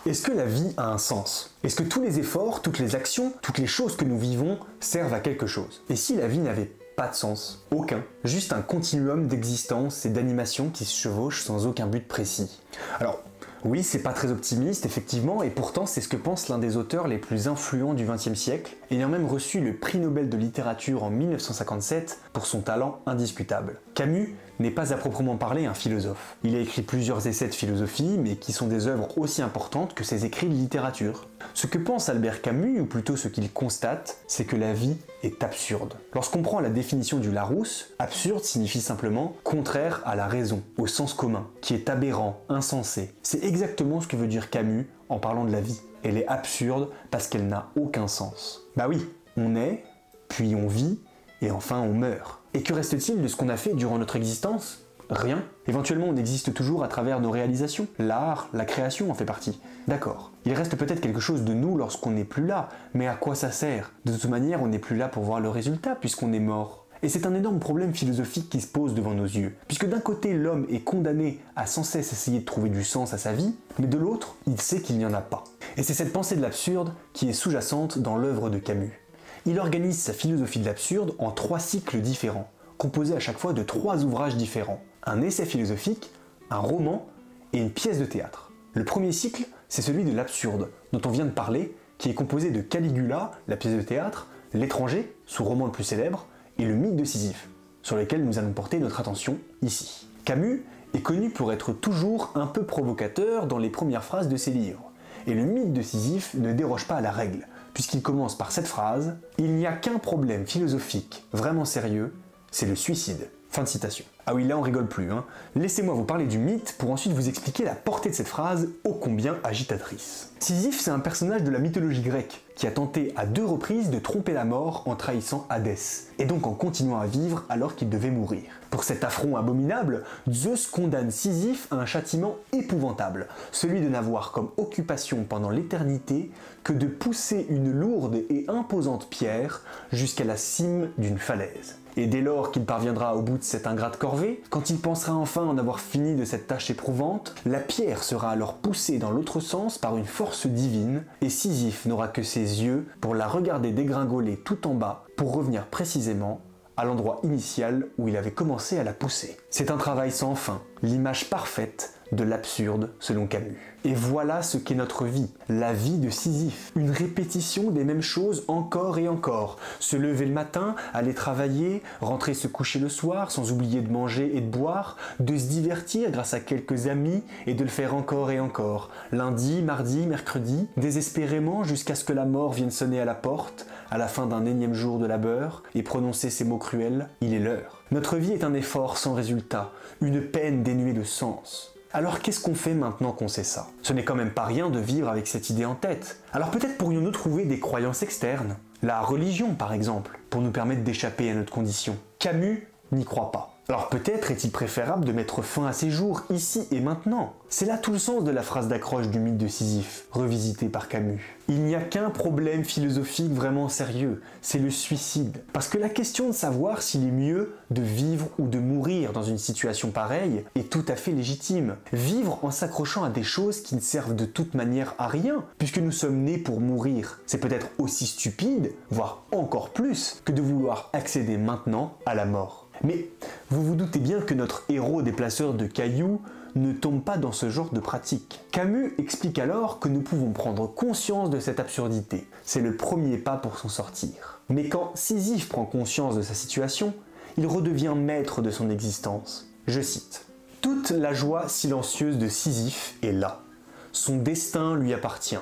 Est-ce que la vie a un sens? Est-ce que tous les efforts, toutes les actions, toutes les choses que nous vivons servent à quelque chose? Et si la vie n'avait pas de sens? Aucun. Juste un continuum d'existence et d'animation qui se chevauchent sans aucun but précis. Alors, oui, c'est pas très optimiste, effectivement, et pourtant c'est ce que pense l'un des auteurs les plus influents du XXe siècle, ayant même reçu le prix Nobel de littérature en 1957 pour son talent indiscutable. Camus n'est pas à proprement parler un philosophe. Il a écrit plusieurs essais de philosophie, mais qui sont des œuvres aussi importantes que ses écrits de littérature. Ce que pense Albert Camus, ou plutôt ce qu'il constate, c'est que la vie est absurde. Lorsqu'on prend la définition du Larousse, absurde signifie simplement contraire à la raison, au sens commun, qui est aberrant, insensé. C'est exactement ce que veut dire Camus en parlant de la vie. Elle est absurde parce qu'elle n'a aucun sens. Bah oui, on est, puis on vit, et enfin on meurt. Et que reste-t-il de ce qu'on a fait durant notre existence? Rien. Éventuellement on existe toujours à travers nos réalisations. L'art, la création en fait partie. D'accord. Il reste peut-être quelque chose de nous lorsqu'on n'est plus là, mais à quoi ça sert? De toute manière on n'est plus là pour voir le résultat puisqu'on est mort. Et c'est un énorme problème philosophique qui se pose devant nos yeux, puisque d'un côté l'homme est condamné à sans cesse essayer de trouver du sens à sa vie, mais de l'autre, il sait qu'il n'y en a pas. Et c'est cette pensée de l'absurde qui est sous-jacente dans l'œuvre de Camus. Il organise sa philosophie de l'absurde en 3 cycles différents, composés à chaque fois de 3 ouvrages différents. Un essai philosophique, un roman et une pièce de théâtre. Le premier cycle, c'est celui de l'absurde, dont on vient de parler, qui est composé de Caligula, la pièce de théâtre, L'étranger, son roman le plus célèbre, et le mythe de Sisyphe, sur lesquels nous allons porter notre attention ici. Camus est connu pour être toujours un peu provocateur dans les premières phrases de ses livres, et le mythe de Sisyphe ne déroge pas à la règle, puisqu'il commence par cette phrase « Il n'y a qu'un problème philosophique vraiment sérieux, c'est le suicide ». Fin de citation. Ah oui, là on rigole plus, hein. Laissez-moi vous parler du mythe pour ensuite vous expliquer la portée de cette phrase ô combien agitatrice. Sisyphe, c'est un personnage de la mythologie grecque qui a tenté à 2 reprises de tromper la mort en trahissant Hadès, et donc en continuant à vivre alors qu'il devait mourir. Pour cet affront abominable, Zeus condamne Sisyphe à un châtiment épouvantable, celui de n'avoir comme occupation pendant l'éternité que de pousser une lourde et imposante pierre jusqu'à la cime d'une falaise. Et dès lors qu'il parviendra au bout de cette ingrate corvée, quand il pensera enfin en avoir fini de cette tâche éprouvante, la pierre sera alors poussée dans l'autre sens par une force divine, et Sisyphe n'aura que ses yeux pour la regarder dégringoler tout en bas, pour revenir précisément à l'endroit initial où il avait commencé à la pousser. C'est un travail sans fin, l'image parfaite de l'absurde selon Camus. Et voilà ce qu'est notre vie, la vie de Sisyphe. Une répétition des mêmes choses encore et encore. Se lever le matin, aller travailler, rentrer se coucher le soir sans oublier de manger et de boire, de se divertir grâce à quelques amis et de le faire encore et encore. Lundi, mardi, mercredi, désespérément jusqu'à ce que la mort vienne sonner à la porte, à la fin d'un énième jour de labeur, et prononcer ces mots cruels, il est l'heure. Notre vie est un effort sans résultat, une peine dénuée de sens. Alors qu'est-ce qu'on fait maintenant qu'on sait ça? Ce n'est quand même pas rien de vivre avec cette idée en tête. Alors peut-être pourrions-nous trouver des croyances externes, la religion par exemple, pour nous permettre d'échapper à notre condition. Camus n'y croit pas. Alors peut-être est-il préférable de mettre fin à ces jours, ici et maintenant. C'est là tout le sens de la phrase d'accroche du mythe de Sisyphe, revisité par Camus. Il n'y a qu'un problème philosophique vraiment sérieux, c'est le suicide. Parce que la question de savoir s'il est mieux de vivre ou de mourir dans une situation pareille est tout à fait légitime. Vivre en s'accrochant à des choses qui ne servent de toute manière à rien, puisque nous sommes nés pour mourir. C'est peut-être aussi stupide, voire encore plus, que de vouloir accéder maintenant à la mort. Mais vous vous doutez bien que notre héros déplaceur de cailloux ne tombe pas dans ce genre de pratique. Camus explique alors que nous pouvons prendre conscience de cette absurdité. C'est le premier pas pour s'en sortir. Mais quand Sisyphe prend conscience de sa situation, il redevient maître de son existence. Je cite : « Toute la joie silencieuse de Sisyphe est là. Son destin lui appartient,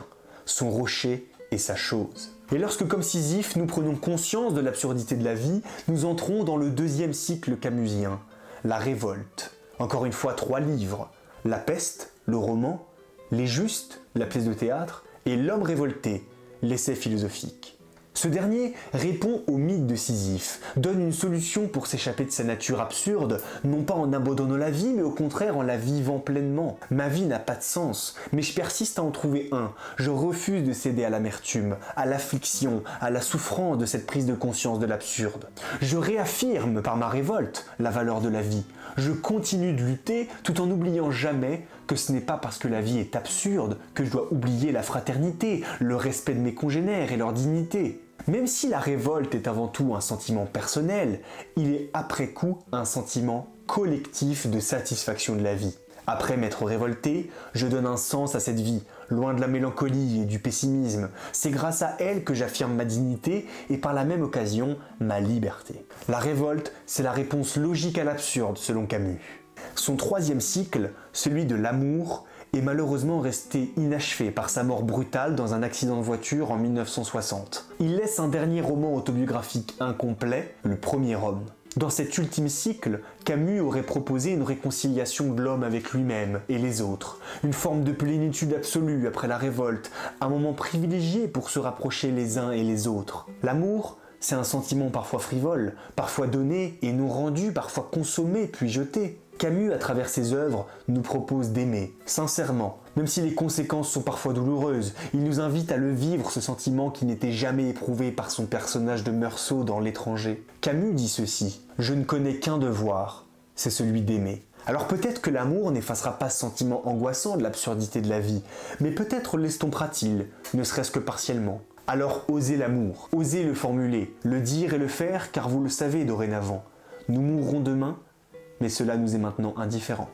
son rocher est sa chose. » Et lorsque, comme Sisyphe, nous prenons conscience de l'absurdité de la vie, nous entrons dans le 2e cycle camusien, la révolte. Encore une fois 3 livres, La peste, le roman, Les Justes, la pièce de théâtre, et L'homme révolté, l'essai philosophique. Ce dernier répond au mythe de Sisyphe, donne une solution pour s'échapper de sa nature absurde, non pas en abandonnant la vie, mais au contraire en la vivant pleinement. Ma vie n'a pas de sens, mais je persiste à en trouver un. Je refuse de céder à l'amertume, à l'affliction, à la souffrance de cette prise de conscience de l'absurde. Je réaffirme par ma révolte la valeur de la vie. Je continue de lutter tout en n'oubliant jamais que ce n'est pas parce que la vie est absurde que je dois oublier la fraternité, le respect de mes congénères et leur dignité. Même si la révolte est avant tout un sentiment personnel, il est après coup un sentiment collectif de satisfaction de la vie. Après m'être révolté, je donne un sens à cette vie, loin de la mélancolie et du pessimisme. C'est grâce à elle que j'affirme ma dignité et par la même occasion ma liberté. La révolte, c'est la réponse logique à l'absurde selon Camus. Son troisième cycle, celui de l'amour, est malheureusement resté inachevé par sa mort brutale dans un accident de voiture en 1960. Il laisse un dernier roman autobiographique incomplet, Le Premier Homme. Dans cet ultime cycle, Camus aurait proposé une réconciliation de l'homme avec lui-même et les autres, une forme de plénitude absolue après la révolte, un moment privilégié pour se rapprocher les uns et les autres. L'amour, c'est un sentiment parfois frivole, parfois donné et non rendu, parfois consommé puis jeté. Camus, à travers ses œuvres, nous propose d'aimer, sincèrement, même si les conséquences sont parfois douloureuses. Il nous invite à le vivre, ce sentiment qui n'était jamais éprouvé par son personnage de Meursault dans L'Étranger. Camus dit ceci: « Je ne connais qu'un devoir, c'est celui d'aimer. » Alors peut-être que l'amour n'effacera pas ce sentiment angoissant de l'absurdité de la vie, mais peut-être l'estompera-t-il, ne serait-ce que partiellement. Alors osez l'amour, osez le formuler, le dire et le faire, car vous le savez dorénavant. Nous mourrons demain, mais cela nous est maintenant indifférent.